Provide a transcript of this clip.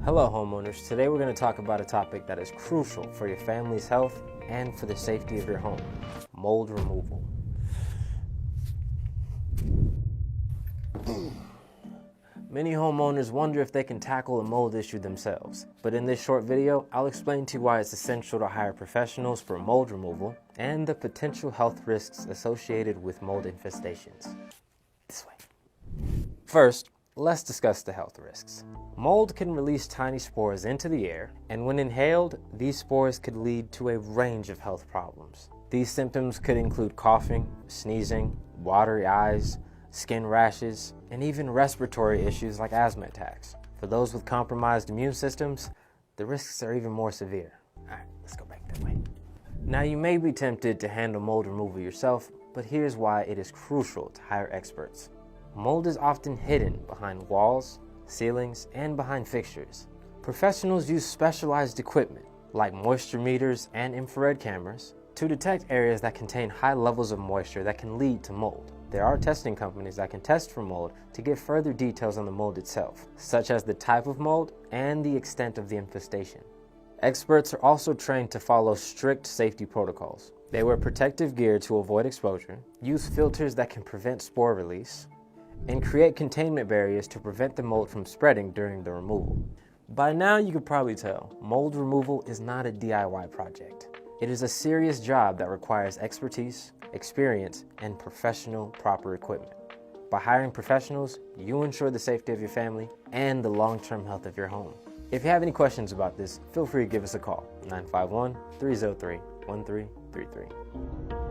Hello homeowners, today we're going to talk about a topic that is crucial for your family's health and for the safety of your home: mold removal. Many homeowners wonder if they can tackle a mold issue themselves, but in this short video, I'll explain to you why it's essential to hire professionals for mold removal and the potential health risks associated with mold infestations. This way. First, let's discuss the health risks. Mold can release tiny spores into the air, and when inhaled, these spores could lead to a range of health problems. These symptoms could include coughing, sneezing, watery eyes, skin rashes, and even respiratory issues like asthma attacks. For those with compromised immune systems, the risks are even more severe. Alright, let's go back that way. Now you may be tempted to handle mold removal yourself, but here's why it is crucial to hire experts. Mold is often hidden behind walls, ceilings, and behind fixtures. Professionals use specialized equipment like moisture meters and infrared cameras to detect areas that contain high levels of moisture that can lead to mold. There are testing companies that can test for mold to get further details on the mold itself, such as the type of mold and the extent of the infestation. Experts are also trained to follow strict safety protocols. They wear protective gear to avoid exposure, use filters that can prevent spore release, and create containment barriers to prevent the mold from spreading during the removal. By now you could probably tell, mold removal is not a DIY project. It is a serious job that requires expertise, experience, and professional proper equipment. By hiring professionals, you ensure the safety of your family and the long-term health of your home. If you have any questions about this, feel free to give us a call, 951-303-1333.